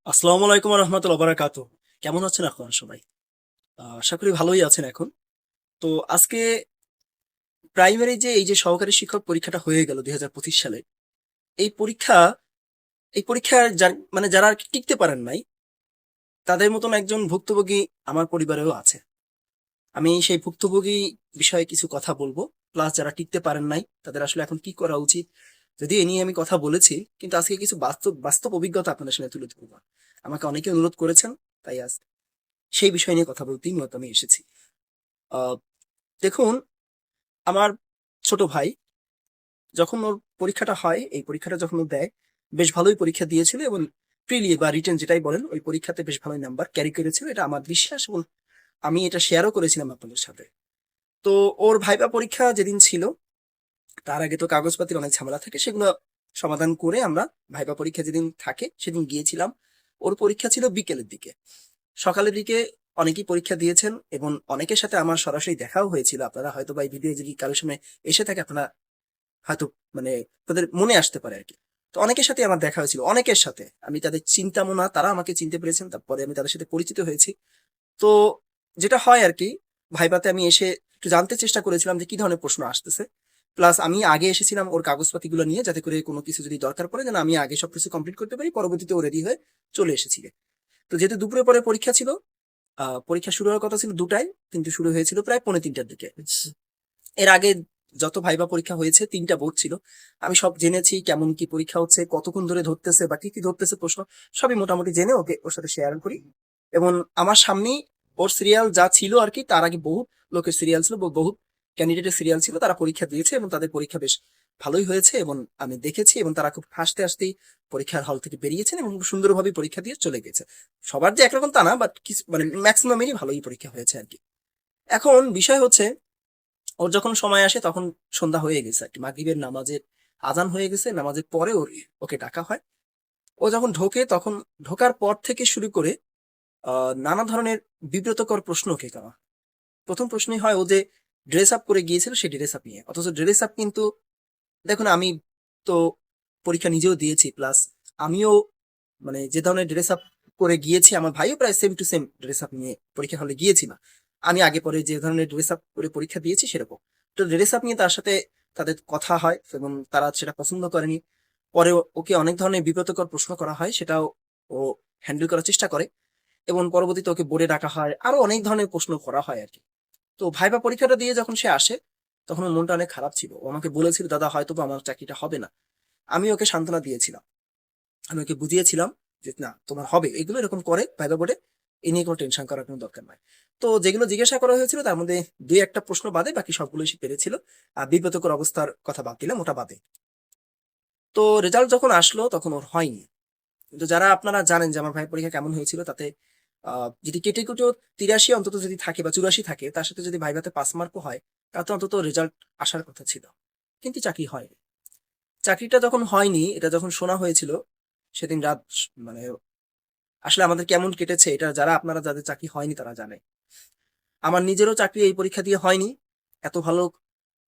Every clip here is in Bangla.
আসসালামু আলাইকুম রহমতুল্লাহ বারাকাতু। কেমন আছেন আপনারা সবাই? আশা করি ভালোই আছেন এখন। তো আজকে প্রাইমারি যে এই যে সহকারী শিক্ষক পরীক্ষাটা হয়ে গেল 2025 সালে, এই পরীক্ষা এই পরীক্ষার মানে যারা আর কি টিকতে পারেন নাই, তাদের মতন একজন ভুক্তভোগী আমার পরিবারেও আছে। আমি সেই ভুক্তভোগী বিষয়ে কিছু কথা বলবো, প্লাস যারা টিকতে পারেন নাই তাদের আসলে এখন কি করা উচিত। যদি এ নিয়ে আমি কথা বলেছি, কিন্তু আজকে কিছু বাস্তব বাস্তব অভিজ্ঞতা আপনাদের সামনে তুলে ধরবো। আমাকে অনেকে অনুরোধ করেছেন, তাই আজ সেই বিষয় নিয়ে কথা বলতেই মূলত আমি এসেছি। আহ দেখুন, আমার ছোট ভাই যখন ওর পরীক্ষাটা হয়, এই পরীক্ষাটা যখন ও দেয়, বেশ ভালোই পরীক্ষা দিয়েছিল এবং প্রিলি বা রিটেন যেটাই বলেন, ওই পরীক্ষাতে বেশ ভালোই নাম্বার ক্যারি করেছিল, এটা আমার বিশ্বাস এবং আমি এটা শেয়ারও করেছিলাম আপনাদের সাথে। তো ওর ভাইবা পরীক্ষা যেদিন ছিল, তার আগে তো কাগজপাতির অনেক ঝামেলা থাকে, সেগুলো সমাধান করে আমরা ভাইবা পরীক্ষা যেদিন থাকে সেদিন গিয়েছিলাম। ওর পরীক্ষা ছিল বিকেলের দিকে। সকালের দিকে অনেকেই পরীক্ষা দিয়েছেন এবং অনেকের সাথে আমার সরাসরি দেখাও হয়েছিল। আপনারা হয়তো বা এই ভিডিও যদি কারোর সামনে এসে থাকে, আপনারা হয়তো মানে তাদের মনে আসতে পারে আরকি। তো অনেকের সাথে আমার দেখা হয়েছিল। অনেকের সাথে। আমি তাদের চিনতামও না, তারা আমাকে চিনতে পেরেছেন। তারপরে আমি তাদের সাথে পরিচিত হয়েছি। তো যেটা হয় আরকি, ভাইভাতে আমি এসে একটু জানতে চেষ্টা করেছিলাম যে কি ধরনের প্রশ্ন আসতেছে। প্লাস আমি আগে এসেছিলাম ওর কাগজপাতিগুলো নিয়ে, যাতে করে কোনো কিছু যদি দরকার পড়ে যেন আমি আগে সবকিছু কমপ্লিট করতে পারি, পরবর্তীতে ও রেডি হয়ে চলে এসেছি। তো যেহেতু দুপুরের পরে পরীক্ষা ছিল, পরীক্ষা শুরু হওয়ার কথা ছিল ২টায়, কিন্তু শুরু হয়েছিল প্রায় পৌনে ৩টার দিকে। এর আগে যত ভাইবা পরীক্ষা হয়েছে ৩টা বোর্ড ছিল। আমি সব জেনেছি কেমন কি পরীক্ষা হচ্ছে, কতক্ষণ ধরে ধরতেছে বা কি কি ধরতেছে প্রশ্ন, সবই মোটামুটি জেনে ওকে ওর সাথে শেয়ার করি। এবং আমার সামনেই ওর সিরিয়াল যা ছিল আর কি, তার আগে বহুত লোকের সিরিয়াল ছিল, বহুত ক্যান্ডিডেটের সিরিয়াল ছিল, তারা পরীক্ষা দিয়েছে এবং তাদের পরীক্ষা বেশ ভালোই হয়েছে এবং আমি দেখেছি, এবং তারা খুব হাসতে হাসতেই পরীক্ষার হল থেকে বেরিয়েছেন এবং খুব সুন্দরভাবে পরীক্ষা দিয়ে চলে গেছে। সবার যে একরকম তা না, বাট কিছু মানে ম্যাক্সিমামেরই ভালোই পরীক্ষা হয়েছে আর কি। এখন বিষয় হচ্ছে, ওর যখন সময় আসে তখন সন্ধ্যা হয়ে গেছে আর কি, মাগরিবের নামাজের আজান হয়ে গেছে, নামাজের পরে ওকে ডাকা হয়। ও যখন ঢোকে, তখন ঢোকার পর থেকে শুরু করে নানা ধরনের বিব্রতকর প্রশ্ন ওকে করা। প্রথম প্রশ্নই হয় ও যে ড্রেস আপ করে গিয়েছিল সেই ড্রেস আপ নিয়ে, অথচ ড্রেস আপ কিন্তু, দেখুন আমি তো পরীক্ষা নিজেও দিয়েছি, প্লাস আমিও মানে যে ধরনের ড্রেস আপ করে গিয়েছি, আমার ভাইও প্রায় same to same dress up নিয়ে পরীক্ষা হলে গিয়েছি না। আমি আগে পরে যে ধরনের ড্রেস আপ করে পরীক্ষা দিয়েছি সেরকম। তো ড্রেস আপ নিয়ে তার সাথে তাদের কথা হয় এবং তারা সেটা পছন্দ করেনি। পরে ওকে অনেক ধরনের বিব্রতকর প্রশ্ন করা হয়, সেটাও ও হ্যান্ডেল করার চেষ্টা করে এবং পরবর্তীতে ওকে বোর্ডে ডাকা হয়, আরো অনেক ধরনের প্রশ্ন করা হয় আর কি। তো ভাইবা পরীক্ষাটা দিয়ে যখন সে আসে, তখন ওর মনটা অনেক খারাপ ছিল। ও আমাকে বলেছিল, দাদা হয়তো বা আমার চাকরিটা হবে না। আমি ওকে সান্ত্বনা দিয়েছিলাম, আমি ওকে বুঝিয়েছিলাম যে না, তোমার হবে, এগুলো এরকম করে ভাইবা বোর্ডে, এ নিয়ে কোনো টেনশন করার কোনো দরকার নাই। তো যেগুলো জিজ্ঞাসা করা হয়েছিল তার মধ্যে দুই একটা প্রশ্ন বাদে বাকি সবগুলোই সে পেরেছিল। আর বিব্রতকর অবস্থার কথা বাদ দিলাম, ওটা বাদে। তো রেজাল্ট যখন আসলো তখন ওর হয়নি। কিন্তু যারা আপনারা জানেন যে আমার ভাইয়ের পরীক্ষা কেমন হয়েছিল, তাতে যদি কেটে কুটেও ৮৩ অন্তত যদি থাকে বা ৮৪ থাকে, তার সাথে যদি ভাইভাতে ৫ মার্কও হয়, তাতে অন্তত রেজাল্ট আসার কথা ছিল। কিন্তু চাকরি হয়নি। চাকরিটা যখন হয়নি, এটা যখন শোনা হয়েছিল, সেদিন রাত মানে আসলে আমাদের কেমন কেটেছে, এটা যারা আপনারা যাদের চাকরি হয়নি তারা জানে। আমার নিজেরও চাকরি এই পরীক্ষা দিয়ে হয়নি। এত ভালো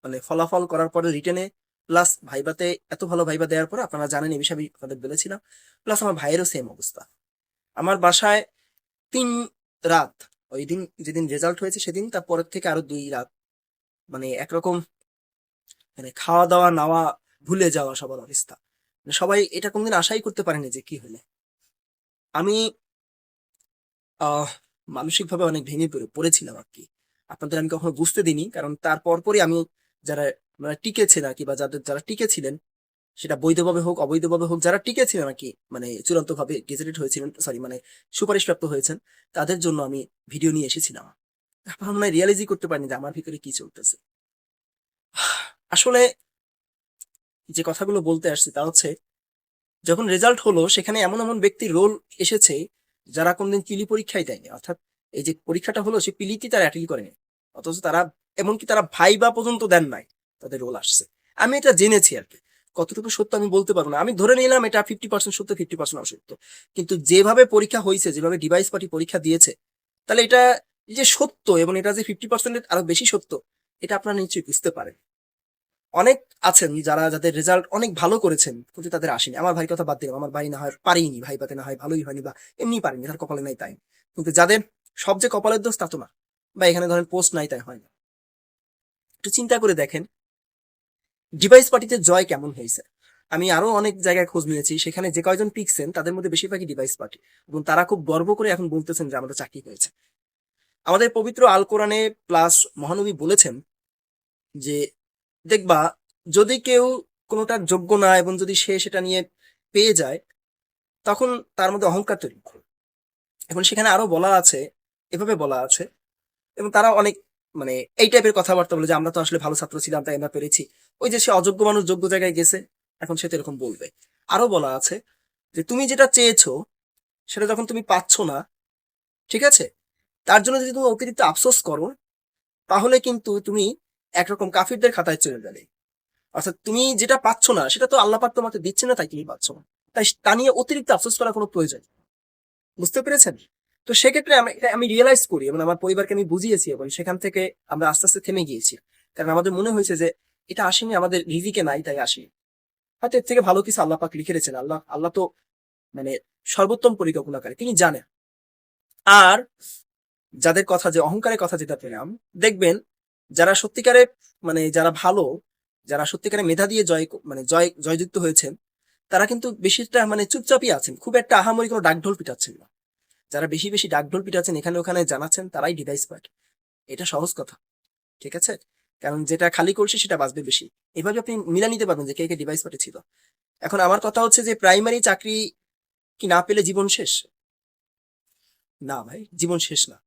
মানে ফলাফল করার পরে রিটেনে, প্লাস ভাইভাতে এত ভালো ভাইভা দেওয়ার পরে, আপনারা জানেন এই বিষয়ে আমি আপনাদের বলেছিলাম। প্লাস আমার ভাইয়েরও সেম অবস্থা। আমার বাসায় ৩ রাত, ওই দিন যেদিন রেজাল্ট হয়েছে সেদিন, তারপরের থেকে আরো ২ রাত, মানে একরকম মানে খাওয়া দাওয়া নাওয়া ভুলে যাওয়া সবার অবস্থা। মানে সবাই এটা কোনদিন আশাই করতে পারেনি যে কি হলে। আমি আহ মানসিকভাবে অনেক ভেঙে পড়েছিলাম আর কি। আপনাদের আমি কখনো বুঝতে দিইনি, কারণ তার পরপরই আমি যারা মানে টিকেছে নাকি, বা যারা টিকে ছিলেন, সেটা বৈধভাবে হোক অবৈধভাবে হোক, যারা টিকে ছিলেন নাকি, মানে চূড়ান্ত ভাবে গেজেটেড হয়েছিলেন, সরি মানে সুপারিশপ্রাপ্ত হয়েছেন, তাদের জন্য আমি ভিডিও নিয়ে এসেছিলাম। আপনারা মনে হয় রিয়ালাইজই করতে পারেনি যে আমার ভিতরে কি চলতেছে। আসলে যে কথাগুলো বলতে আসছি তা হচ্ছে, যখন রেজাল্ট হলো সেখানে এমন এমন ব্যক্তির রোল এসেছে যারা কোনদিন পিলি পরীক্ষাই দেয়নি, অর্থাৎ এই যে পরীক্ষাটা হলো সে পিলিতে তারা অ্যাটেন্ড করেনি, অথচ তারা এমনকি তারা ভাইবা পর্যন্ত দেন নাই, তাদের রোল আসছে। আমি এটা জেনেছি আর কি। কতটুকু সত্য আমি বলতে পারবো না, আমি ধরে নিলাম এটা 50% সত্য, 50% অসত্য। কিন্তু যেভাবে পরীক্ষা হয়েছে, যেভাবে ডিভাইস পার্টি পরীক্ষা দিয়েছে, তাহলে এটা যে সত্য এবং এটা যে 50% আরো বেশি সত্য, এটা আপনারা নিশ্চয়ই বুঝতে পারেন। অনেক আছেন যাদের রেজাল্ট অনেক ভালো করেছেন কিন্তু তাদের আসেনি। আমার ভাই কথা বাদ দিলাম, আমার ভাই না হয় পারেনি, ভাই পাতে না হয় ভালোই হয়নি বা এমনি পারেনি, তার কপালে নাই তাই। কিন্তু যাদের সব যে কপালের দোষ তা তো না, বা এখানে ধরেন পোস্ট নাই তাই হয় না। একটু চিন্তা করে দেখেন ডিভাইস পার্টিতে জয় কেমন হয়েছে। আমি আরো অনেক জায়গায় খোঁজ নিয়েছি, সেখানে যে কয়জন টিকছেন তাদের মধ্যে বেশিরভাগই ডিভাইস পার্টি, এবং তারা খুব গর্ব করে এখন বলতেছেন যে আমাদের চাকরি হয়েছে। আমাদের পবিত্র আল কোরআনে প্লাস মহানবী বলেছেন যে দেখবা যদি কেউ কোনোটার যোগ্য না এবং যদি সে সেটা নিয়ে পেয়ে যায় তখন তার মধ্যে অহংকার তৈরি করে। এখন সেখানে আরো বলা আছে, এভাবে বলা আছে, এবং তারা অনেক মানে এই টাইপের কথাবার্তা বলে যে আমরা তো আসলে ভালো ছাত্র ছিলাম তাই আমরা পেরেছি। ওই যে সে অযোগ্য মানুষ যোগ্য জায়গায় গেছে, এখন সে তো এরকম বলবে। আরো বলা আছে যে তুমি যেটা চেয়েছো সেটা যখন তুমি পাচ্ছ না, ঠিক আছে, তার জন্য যদি তুমি অতিরিক্ত আফসোস করো তাহলে কিন্তু তুমি একরকম কাফিরদের খাতায় চলে যাবে। অর্থাৎ তুমি যেটা পাচ্ছ না সেটা তো আল্লাহ পাক তোমাকে দিচ্ছে না তাই তুমি পাচ্ছ না, তাই তা নিয়ে অতিরিক্ত আফসোস করার কোনো প্রয়োজন নেই। বুঝতে পেরেছেন? তো সেক্ষেত্রে আমি রিয়েলাইজ করি এবং আমার পরিবারকে আমি বুঝিয়েছি, এবং সেখান থেকে আমরা আস্তে আস্তে থেমে গিয়েছি। কারণ আমাদের মনে হয়েছে যে এটা আসেনি, আমাদের রিজিকে নাই তাই আসেনি। হয়তো এর থেকে ভালো কিছু আল্লাহ পাক লিখে রেখেছেন। আল্লাহ আল্লাহ তো মানে সর্বোত্তম পরিকল্পনাকারী, তিনি জানেন। আর যাদের কথা যে অহংকারের কথা যেটা পেলাম, দেখবেন যারা সত্যিকারে মানে যারা ভালো, যারা সত্যিকারে মেধা দিয়ে জয়যুক্ত হয়েছেন, তারা কিন্তু বেশিটা মানে চুপচাপই আছেন, খুব একটা আহামরি কোনো ডাকঢোল পিটাচ্ছেন না। যারা বেশি বেশি ডাকঢোল পিটাচ্ছেন এখানে ওখানে জানাচ্ছেন তারাই ডিভাইস পার্টি। এটা সহজ কথা, ঠিক আছে? কারণ যেটা খালি করছে সেটা বাঁচবে বেশি। এভাবে আপনি মিলা নিতে পারবেন যে কে কে ডিভাইস পার্টি ছিল। এখন আমার কথা হচ্ছে যে প্রাইমারি চাকরি কি না পেলে জীবন শেষ? না ভাই, জীবন শেষ না।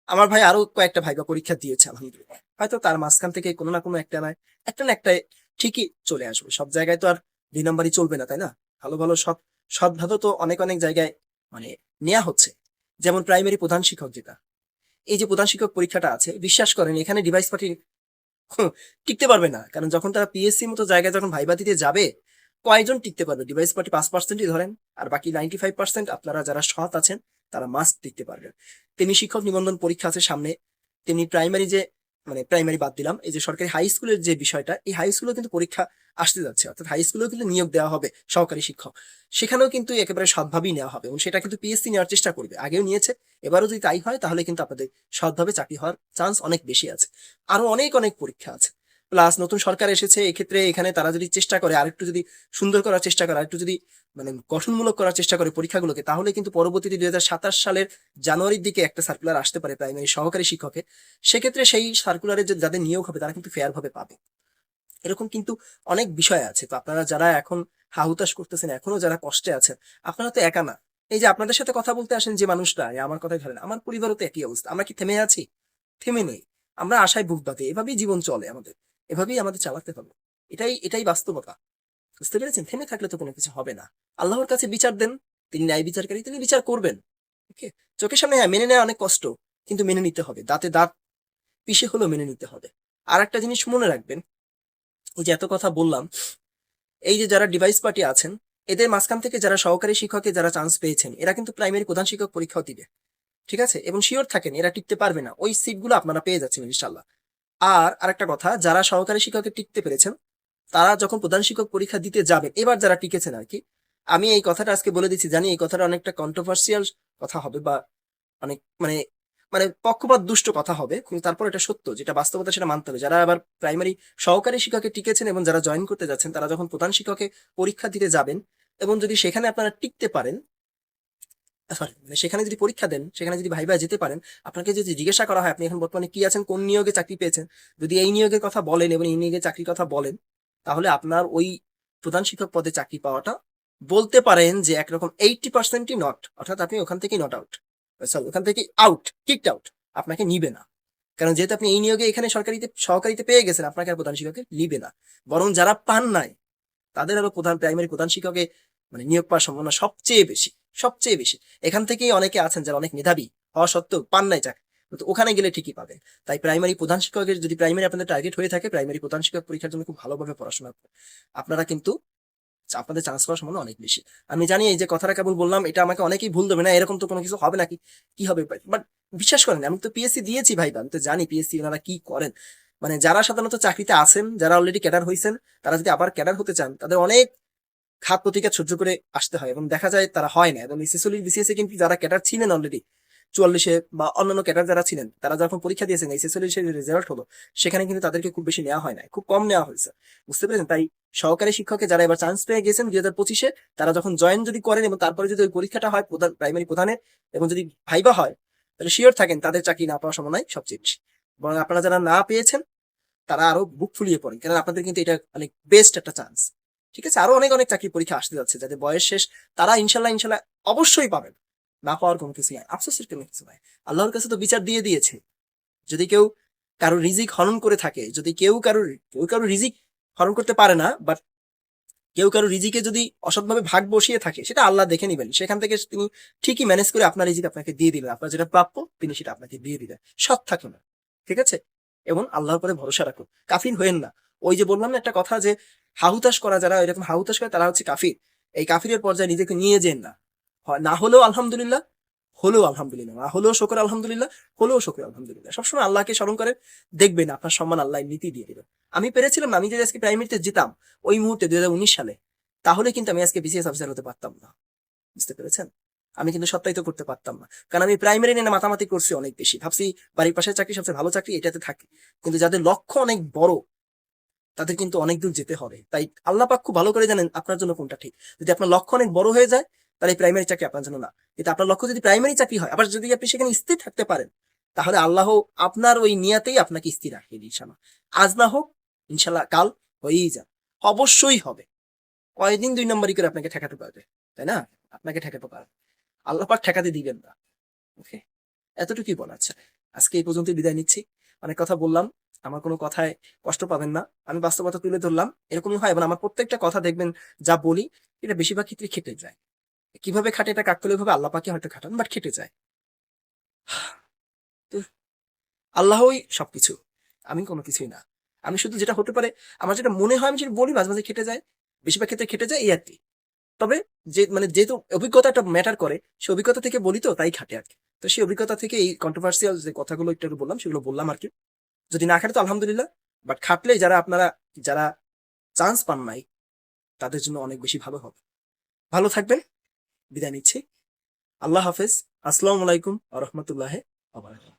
আমার ভাই আরো কয়েকটা ভাইবা পরীক্ষা দিয়েছে আলহামদুলিল্লাহ, হয়তো তার মাঝখান থেকে কোনো না কোনো একটা নয়, একটা না একটা ঠিকই চলে আসবে। সব জায়গায় তো আর 2 নম্বরই চলবে না, তাই না? ভালো ভালো সব সৎভাবে তো অনেক অনেক জায়গায় মানে নেওয়া হচ্ছে। যেমন প্রাইমারি প্রধান শিক্ষক যেটা, এই যে প্রধান শিক্ষক পরীক্ষাটা আছে, বিশ্বাস করেন এখানে ডিভাইস পার্টি টিকতে পারবে না। কারণ যখন তারা পিএসসি মতো জায়গায় যখন ভাইবা দিতে যাবে, কয়জন টিকতে পারবে? ডিভাইস পার্টি 5%ই ধরেন, আর বাকি 95% আপনারা যারা সৎ আছেন তারা মাস্ট টিকতে পারবেন। তেমনি শিক্ষক নিবন্ধন পরীক্ষা আছে সামনে, তেমনি প্রাইমারি যে মানে প্রাইমারি বাদ দিলাম, এই যে সরকারি হাই স্কুলের যে বিষয়টা, এই হাই স্কুলেও কিন্তু পরীক্ষা আসতে যাচ্ছে, অর্থাৎ হাই স্কুলেও কিন্তু নিয়োগ দেওয়া হবে সহকারী শিক্ষক। সেখানেও কিন্তু একেবারে সৎভাবেই নেওয়া হবে, এবং সেটা কিন্তু পিএসসি নেওয়ার চেষ্টা করবে, আগেও নিয়েছে, এবারও যদি তাই হয় তাহলে কিন্তু আপনাদের সৎভাবে চাকরি হওয়ার চান্স অনেক বেশি আছে। আরো অনেক অনেক পরীক্ষা আছে। প্লাস নতুন সরকার এসেছে, এক্ষেত্রে এখানে তারা যদি চেষ্টা করে আরেকটু যদি সুন্দর করার চেষ্টা করে, আরেকটু যদি মানে গঠনমূলক করার চেষ্টা করে পরীক্ষাগুলোকে, তাহলে কিন্তু পরবর্তীতে 2027 সালের জানুয়ারির দিকে একটা সার্কুলার আসতে পারে প্রাইমারি সহকারী শিক্ষকে। সেক্ষেত্রে সেই সার্কুলারে যাদের নিয়োগ হবে তারা কিন্তু ফেয়ার ভাবে পাবে। এরকম কিন্তু অনেক বিষয় আছে। তো আপনারা যারা এখন হাহুতাশ করতেছেন, এখনো যারা কষ্টে আছেন, আপনারা তো একা না। এই যে আপনাদের সাথে কথা বলতে আসেন যে মানুষটা, আমার কথাই ধরেন, আমার পরিবারও তো একই অবস্থা। আমরা কি থেমে আছি? থেমে নেই। আমরা আশায় বুক বাঁধি, এভাবেই জীবন চলে আমাদের, এভাবেই আমাদের চালাতে হবে। এটাই বাস্তবতা। বুঝতে পেরেছেন? থেমে থাকলে তো কোনো কিছু হবে না। আল্লাহর কাছে বিচার দেন, তিনি ন্যায় বিচারকারী, তিনি বিচার করবেন। ওকে, চোখের সামনে হ্যাঁ মেনে নেওয়া অনেক কষ্ট, কিন্তু মেনে নিতে হবে, দাঁতে দাঁত পিষে হলেও মেনে নিতে হবে। আর একটা জিনিস মনে রাখবেন, এই যে এত কথা বললাম, এই যে যারা ডিভাইস পার্টি আছেন, এদের মাঝখান থেকে যারা সহকারী শিক্ষকে যারা চান্স পেয়েছেন, এরা কিন্তু প্রাইমারি প্রধান শিক্ষক পরীক্ষাও দিবে, ঠিক আছে? এবং শিওর থাকেন এরা টিকতে পারবে না, ওই সিটগুলো আপনারা পেয়ে যাচ্ছেন ইনশাল্লাহ। আর আরেকটা কথা, যারা সহকারী শিক্ষকে টিকতে পেরেছেন তারা যখন প্রধান শিক্ষক পরীক্ষা দিতে যাবেন, এবার যারা টিকেছেন আর কি, আমি এই কথাটা আজকে বলে দিচ্ছি, জানি এই কথাটা অনেকটা কন্ট্রোভার্সিয়াল কথা হবে, বা অনেক মানে মানে পক্ষপাত দুষ্ট কথা হবে, কিন্তু তারপর এটা সত্য, যেটা বাস্তবতা সেটা মানতে হবে। যারা আবার প্রাইমারি সহকারী শিক্ষকে টিকেছেন এবং যারা জয়েন করতে যাচ্ছেন, তারা যখন প্রধান শিক্ষকে পরীক্ষা দিতে যাবেন এবং যদি সেখানে আপনারা টিকতে পারেন, সরি মানে সেখানে যদি পরীক্ষা দেন, সেখানে যদি ভাইবা যেতে পারেন, আপনাকে যদি জিজ্ঞাসা করা হয় আপনি এখন বর্তমানে কি আছেন, কোন নিয়োগে চাকরি পেয়েছেন, যদি এই নিয়োগের কথা বলেন এবং এই নিয়োগে চাকরির কথা বলেন, তাহলে আপনার ওই প্রধান শিক্ষক পদে চাকরি পাওয়াটা বলতে পারেন যে একরকম 80%ই নট, অর্থাৎ আপনি ওখান থেকেই নট আউট, সরি ওখান থেকে আউট, কিকড আউট, আপনাকে নিবে না। কারণ যেহেতু আপনি এই নিয়োগে এখানে সহকারীতে পেয়ে গেছেন, আপনাকে আর প্রধান শিক্ষকে নিবে না। বরং যারা পান নাই তাদের আরো প্রাইমারি প্রধান শিক্ষকে মানে নিয়োগ পাওয়ার সম্ভাবনা সবচেয়ে বেশি, সবচেয়ে বেশি। এখান থেকেই অনেকে আছেন যারা অনেক মেধাবী হওয়া সত্ত্বেও পান নাই চাকরি, কিন্তু ওখানে গেলে ঠিকই পাবেন। তাই প্রাইমারি প্রধান শিক্ষকের যদি প্রাইমারি আপনাদের টার্গেট হয়ে থাকে, প্রাইমারি প্রধান শিক্ষক পরীক্ষার জন্য খুব ভালোভাবে পড়াশোনা করুন। আপনারা কিন্তু আপনাদের চান্স পাওয়ার সম্ভাবনা অনেক বেশি। আমি জানি এই যে কথাটা কেবল বললাম এটা আমাকে অনেকেই ভুল দেবে না, এরকম তো কোনো কিছু হবে নাকি, কি হবে, বাট বিশ্বাস করেন আমি তো পিএসসি দিয়েছি ভাই, আমি তো জানি পিএসসি ওনারা কি করেন। মানে যারা সাধারণত চাকরিতে আছেন, যারা অলরেডি ক্যাডার হয়েছেন, তারা যদি আবার ক্যাডার হতে চান, তাদের অনেক ঘাত প্রতিঘাত সহ্য করে আসতে হয় এবং দেখা যায় তারা হয় না। এবং এসএসসি বিসিএস কিন্তু যারা ক্যাডার ছিলেন অলরেডি 44-এ বা অন্যান্য ক্যাডার যারা ছিলেন, তারা যখন পরীক্ষা দিয়েছেন এসএসসি রেজাল্ট হলো, সেখানে কিন্তু তাদেরকে খুব বেশি নেওয়া হয় না, খুব কম নেওয়া হয়েছে। বুঝতে পেরেছেন? তাই সহকারী শিক্ষকে যারা এবার চান্স পেয়ে গেছেন 2025-এ, তারা যখন জয়েন যদি করেন এবং তারপরে যদি ওই পরীক্ষাটা হয় প্রধান প্রাইমারি প্রধানের এবং যদি ভাইবা হয়, তাহলে শিওর থাকেন তাদের চাকরি না পাওয়ার সম্ভাবনাই সবচেয়ে বেশি। বরং আপনারা যারা না পেয়েছেন তারা আরো বুক ফুলিয়ে পড়েন, কারণ আপনাদের কিন্তু এটা অনেক বেস্ট একটা চান্স। ঠিক আছে, আরো অনেক অনেক চাকরি পরীক্ষা আসতে যাচ্ছে, যাদের বয়স শেষ, তারা ইনশাল্লাহ ইনশাল্লাহ অবশ্যই পাবেন। না পাওয়ার কোনো কিছু নাই, আফসোসের কোনো কিছু নাই। আল্লাহর কাছে তো বিচার দিয়ে দিয়েছে। যদি কেউ কারো রিজিক হরণ করে থাকে, যদি কেউ কারো রিজিক হরণ করতে পারে না, বাট কেউ কারো রিজিকে যদি অসৎভাবে ভাগ বসিয়ে থাকে, সেটা আল্লাহ দেখে নিবেন, সেখান থেকে তিনি ঠিকই ম্যানেজ করে আপনার রিজিক আপনাকে দিয়ে দিবেন। আপনার যেটা প্রাপ্য তিনি সেটা আপনাকে দিয়ে দিবেন। সৎ থাকুন, ঠিক আছে, এবং আল্লাহর উপরে ভরসা রাখুন, কাফির হয়েন না। ওই যে বললাম না একটা কথা, যে হাহুতাশ করা, যারা এরকম হাহুতাশ করে তারা হচ্ছে কাফির। এই কাফিরের পর্যায়ে নিজেকে নিয়ে যেন না। না হলেও আলহামদুলিল্লাহ, হলেও আলহামদুলিল্লাহ, না হলেও শকর আলহামদুলিল্লাহ, হলেও শকর আলহামদুলিল্লাহ। সবসময় আল্লাহকে স্মরণ করে দেখবেন, আপনার সম্মান আল্লাহ এমনিতেই দিয়ে দিবেন। আমি পেরেছিলাম না, আমি যদি আজকে প্রাইমারিতে যেতাম ওই মুহূর্তে 2019 সালে, তাহলে কিন্তু আমি আজকে বিসিএস অফিসার হতে পারতাম না। বুঝতে পেরেছেন? আমি কিন্তু সত্যায়িত করতে পারতাম না, কারণ আমি প্রাইমারি নিয়ে মাতামাতি করছি অনেক বেশি, ভাবছি বাড়ির পাশের চাকরি সবচেয়ে ভালো চাকরি, এটাতে থাকি। কিন্তু যাদের লক্ষ্য অনেক বড়, তাদের কিন্তু অনেক দূর যেতে হবে। তাই আল্লাহ পাক খুব ভালো করে জানেন আপনার জন্য কোনটা ঠিক। যদি আপনার লক্ষ্য অনেক বড় হয়ে যায়, তাহলে এই প্রাইমারি চাকরি আপনার জন্য না। কিন্তু আপনার লক্ষ্য যদি প্রাইমারি চাকরি হয়, আবার যদি আপনি সেখানে স্থির থাকতে পারেন, তাহলে আল্লাহ আপনার ওই নিয়াতেই আপনাকে স্থির রাখে ইনশাল্লাহ। আজ না হোক, ইনশাল্লাহ কাল হয়েই যাবে, অবশ্যই হবে। কয়দিন 2 নম্বরই করে আপনাকে ঠেকাতে পারবে, তাই না? আপনাকে ঠেকাতে পারবে, আল্লাহ পাক ঠেকাতে দিবেন না। ওকে, এতটুকুই বলা আছে। আজকে এই পর্যন্ত বিদায় নিচ্ছি। অনেক কথা বললাম, আমার কোনো কথায় কষ্ট পাবেন না। আমি বাস্তবতা তুলে ধরলাম, এরকমই হয়। এবং আমার প্রত্যেকটা কথা দেখবেন যা বলি, এটা বেশিরভাগ ক্ষেত্রে খেটে যায়। কিভাবে খাটে এটা কাকতালীয় ভাবে আল্লাহ পাকে হয়তো খাটান, বাট খেটে যায়। তো আল্লাহই সবকিছু, আমি কোনো কিছুই না। আমি শুধু যেটা হতে পারে, আমার যেটা মনে হয় আমি সেটা বলি, মাঝে মাঝে খেটে যায়, বেশিরভাগ ক্ষেত্রে খেটে যায়, এই আর কি। তবে যে মানে যেহেতু অভিজ্ঞতাটা ম্যাটার করে, সেই অভিজ্ঞতা থেকে বলি, তো তাই খাটে আর কি। তো সেই অভিজ্ঞতা থেকে এই কন্ট্রোভার্সিয়াল যে কথাগুলো একটু আগে বললাম, সেগুলো বললাম আর কি। যদি না খাটে তো আলহামদুলিল্লাহ, বাট খাটলে যারা চান্স পান নাই, তাদের জন্য অনেক বেশি ভালো হবে। ভালো থাকবেন, বিদায় নিচ্ছি। আল্লাহ হাফেজ। আসসালামু আলাইকুম ওয়া রাহমাতুল্লাহি ওয়া বারাকাতুহু।